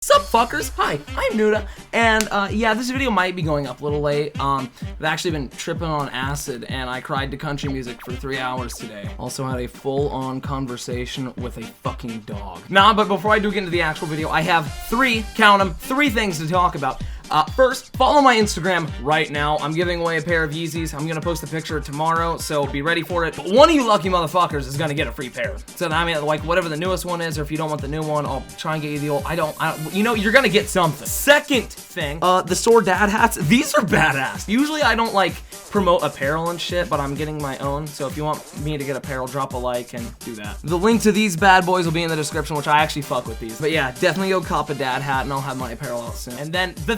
Sup fuckers, hi, I'm Nudah, and yeah, this video might be going up a little late. I've actually been tripping on acid, and I cried to country music for 3 hours today. Also had a full-on conversation with a fucking dog. Nah, but before I do get into the actual video, I have three things to talk about. First, follow my Instagram right now. I'm giving away a pair of Yeezys. I'm gonna post a picture tomorrow, so be ready for it. But one of you lucky motherfuckers is gonna get a free pair. So I mean, like, whatever the newest one is, or if you don't want the new one, I'll try and get you the old. You know, you're gonna get something. Second thing, the store dad hats. These are badass. Usually I don't like promote apparel and shit, but I'm getting my own. So if you want me to get apparel, drop a like and do that. The link to these bad boys will be in the description, which I actually fuck with these. But yeah, definitely go cop a dad hat, and I'll have my apparel out soon. And then the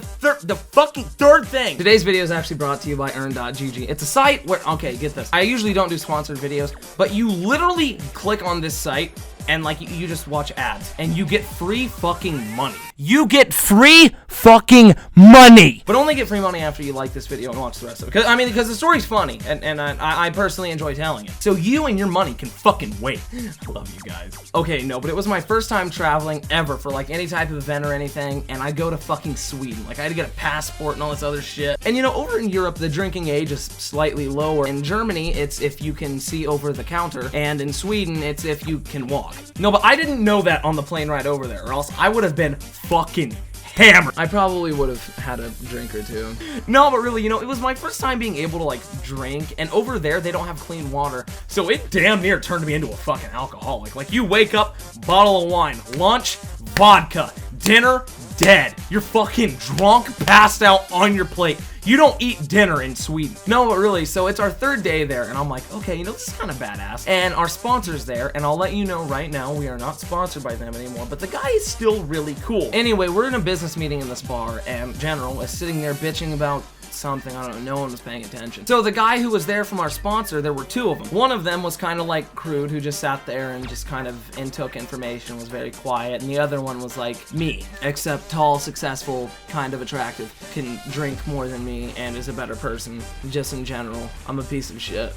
fucking third thing. Today's video is actually brought to you by earn.gg. It's a site where, okay, get this. I usually don't do sponsored videos, but you literally click on this site and like you just watch ads and you get free fucking money. You get free fucking money! But only get free money after you like this video and watch the rest of it. Because the story's funny and I personally enjoy telling it. So you and your money can fucking wait. I love you guys. Okay, no, but it was my first time traveling ever for like any type of event or anything, and I go to fucking Sweden. Like I had to get a passport and all this other shit. And you know, over in Europe, the drinking age is slightly lower. In Germany, it's if you can see over the counter, and in Sweden, it's if you can walk. No, but I didn't know that on the plane ride over there, or else I would have been fucking hammered. I probably would have had a drink or two. No, but really, you know, it was my first time being able to like drink, and over there they don't have clean water, so it damn near turned me into a fucking alcoholic. Like you wake up, bottle of wine, lunch, vodka, dinner, dead. You're fucking drunk, passed out on your plate. You don't eat dinner in Sweden. No, but really, so it's our third day there, and I'm like, okay, you know, this is kind of badass. And our sponsor's there, and I'll let you know right now, we are not sponsored by them anymore, but the guy is still really cool. Anyway, we're in a business meeting in this bar, and General is sitting there bitching about something, I don't know, no one was paying attention. So the guy who was there from our sponsor, there were two of them. One of them was kind of like crude, who just sat there and just kind of intook information, was very quiet, and the other one was like me, except tall, successful, kind of attractive, can drink more than me, and is a better person. Just in general, I'm a piece of shit.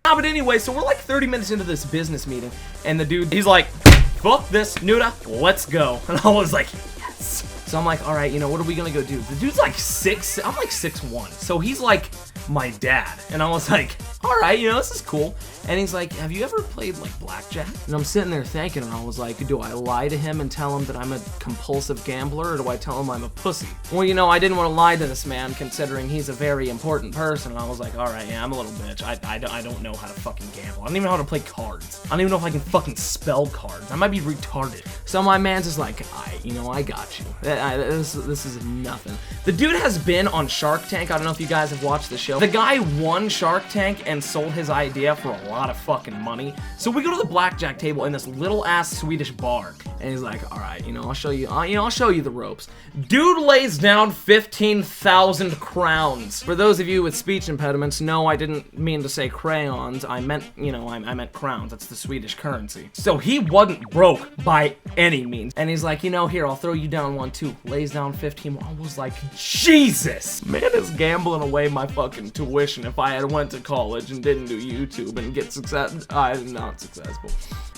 But anyway, so we're like 30 minutes into this business meeting, and the dude, he's like, fuck this, Nudah, let's go. And I was like, yes. So I'm like, all right, you know, what are we gonna go do? The dude's like 6', I'm like 6'1", so he's like my dad. And I was like, all right, you know, this is cool. And he's like, have you ever played like blackjack? And I'm sitting there thinking, and I was like, do I lie to him and tell him that I'm a compulsive gambler, or do I tell him I'm a pussy? Well, you know, I didn't want to lie to this man, considering he's a very important person. And I was like, all right, yeah, I'm a little bitch. I don't know how to fucking gamble. I don't even know how to play cards. I don't even know if I can fucking spell cards. I might be retarded. So my man's just like, I got you. This is nothing. The dude has been on Shark Tank. I don't know if you guys have watched the show. The guy won Shark Tank and sold his idea for a lot of fucking money. So we go to the blackjack table in this little ass Swedish bar, and he's like, all right, you know, I'll show you the ropes. Dude lays down 15,000 crowns. For those of you with speech impediments, no, I didn't mean to say crayons. I meant, you know, I meant crowns. That's the Swedish currency. So he wasn't broke by any means. And he's like, you know, here, I'll throw you down one too. Lays down 15. I was like, Jesus! Man is gambling away my fucking tuition if I had went to college and didn't do YouTube and get success. I'm not successful.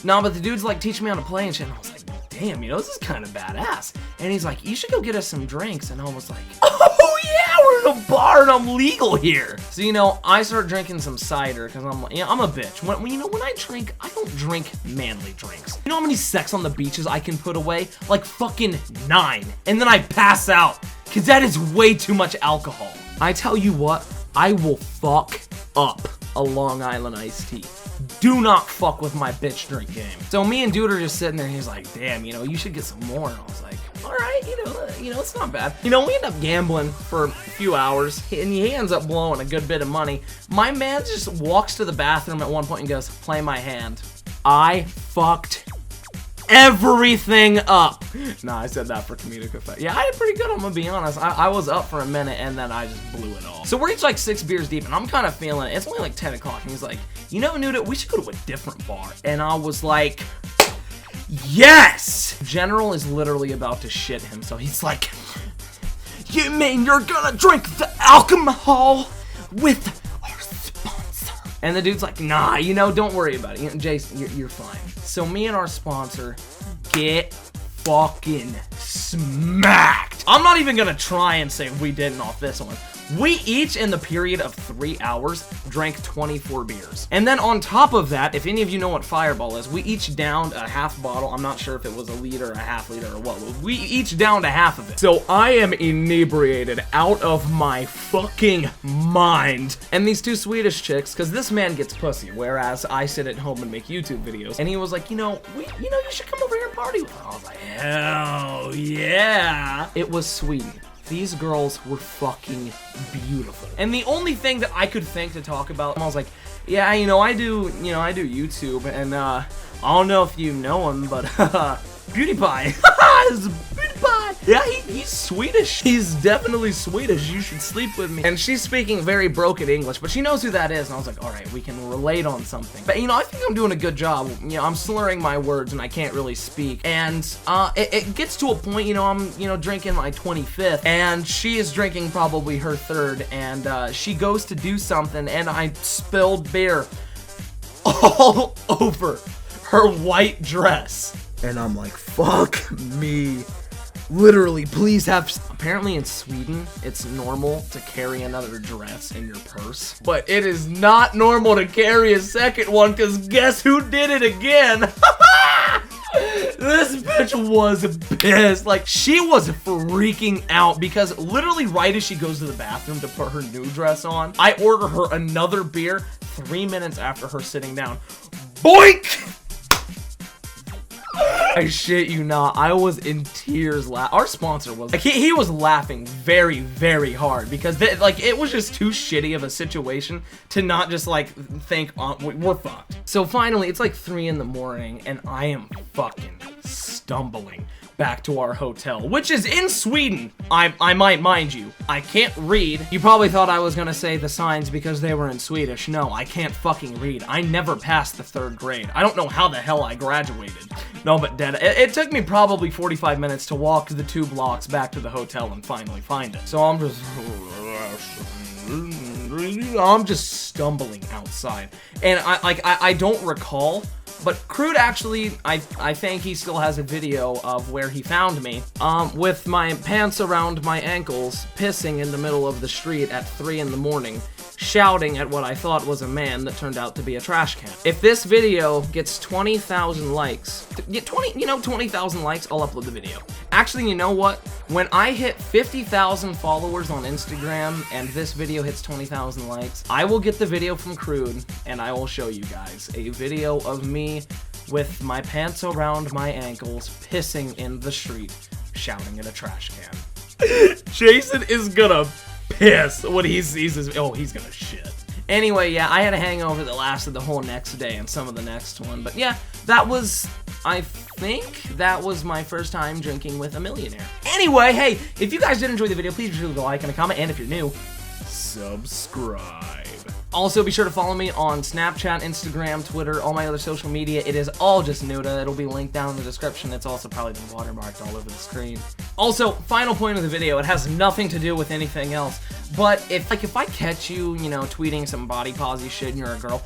No, but the dude's like teaching me how to play and shit, and I was like, damn, you know, this is kind of badass. And he's like, you should go get us some drinks. And I was like, oh yeah, we're in a bar and I'm legal here. So, you know, I start drinking some cider because I'm like, yeah, I'm a bitch. When I drink, I don't drink manly drinks. You know how many sex on the beaches I can put away? Like fucking 9. And then I pass out because that is way too much alcohol. I tell you what, I will fuck up a Long Island iced tea. Do not fuck with my bitch drink game. So me and dude are just sitting there, and he's like, damn, you know, you should get some more. And I was like, all right, you know, it's not bad. You know, we end up gambling for a few hours, and he ends up blowing a good bit of money. My man just walks to the bathroom at one point and goes, play my hand. I fucked everything up. Nah, I said that for comedic effect. Yeah, I did pretty good, I'm gonna be honest. I was up for a minute, and then I just blew it all. So we're each like 6 beers deep, and I'm kind of feeling it. It's only like 10 o'clock, and he's like, you know, Nudah, we should go to a different bar. And I was like, yes! General is literally about to shit him, so he's like, you mean you're gonna drink the alcohol with our sponsor? And the dude's like, nah, you know, don't worry about it. You know, Jason, you're fine. So me and our sponsor get fucking smacked. I'm not even gonna try and say we didn't off this one. We each, in the period of 3 hours, drank 24 beers. And then on top of that, if any of you know what Fireball is, we each downed a half bottle. I'm not sure if it was a liter, a half liter, or what. We each downed a half of it. So I am inebriated out of my fucking mind. And these two Swedish chicks, because this man gets pussy, whereas I sit at home and make YouTube videos. And he was like, you know, you should come over here and party with us. I was like, hell yeah. It was Sweden. These girls were fucking beautiful. And the only thing that I could think to talk about, I was like, yeah, I do YouTube, and I don't know if you know him, but PewDiePie. This is PewDiePie. Yeah, he's Swedish. He's definitely Swedish. You should sleep with me. And she's speaking very broken English, but she knows who that is. And I was like, all right, we can relate on something. But I think I'm doing a good job. I'm slurring my words and I can't really speak. And it gets to a point, I'm drinking my 25th, and she is drinking probably her 3rd, and she goes to do something, and I spilled beer all over her white dress. And I'm like, fuck me. Literally, please have... Apparently in Sweden, it's normal to carry another dress in your purse. But it is not normal to carry a second one, because guess who did it again? This bitch was pissed. Like, she was freaking out because literally right as she goes to the bathroom to put her new dress on, I order her another beer 3 minutes after her sitting down. Boink! I shit you not, I was in tears. Our sponsor was like, he was laughing very, very hard because it was just too shitty of a situation to not just like think, we're fucked. So finally, it's like 3 in the morning and I am fucking stumbling back to our hotel, which is in Sweden. I might mind you. I can't read. You probably thought I was gonna say the signs because they were in Swedish. No, I can't fucking read. I never passed the 3rd grade. I don't know how the hell I graduated. No, but dead. It took me probably 45 minutes to walk the 2 blocks back to the hotel and finally find it. So I'm just stumbling outside. And I don't recall, but Crude actually, I think he still has a video of where he found me, with my pants around my ankles, pissing in the middle of the street at 3 in the morning, shouting at what I thought was a man that turned out to be a trash can. If this video gets 20,000 likes, 20,000 likes, I'll upload the video. Actually, you know what? When I hit 50,000 followers on Instagram and this video hits 20,000 likes, I will get the video from Crude and I will show you guys a video of me with my pants around my ankles, pissing in the street, shouting at a trash can. Jason is gonna piss when he sees this. Oh, he's gonna shit. Anyway, yeah, I had a hangover that lasted the whole next day and some of the next one. But yeah, I think that was my first time drinking with a millionaire. Anyway, hey, if you guys did enjoy the video, please be sure to leave a like and a comment. And if you're new, subscribe. Also, be sure to follow me on Snapchat, Instagram, Twitter, all my other social media. It is all just Nudah. It'll be linked down in the description. It's also probably been watermarked all over the screen. Also, final point of the video, it has nothing to do with anything else. But if I catch you, tweeting some body posy shit and you're a girl,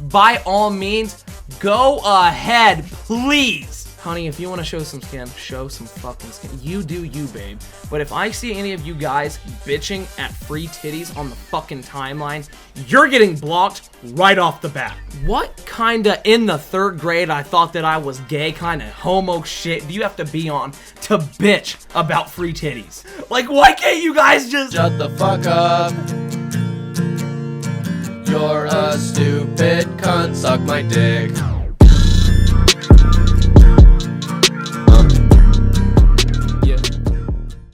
by all means, go ahead, please. Honey, if you want to show some skin, show some fucking skin. You do you, babe. But if I see any of you guys bitching at free titties on the fucking timeline, you're getting blocked right off the bat. What kinda in the 3rd grade I thought that I was gay kinda homo shit do you have to be on to bitch about free titties? Like, why can't you guys just shut the fuck up? You're a stupid cunt, suck my dick.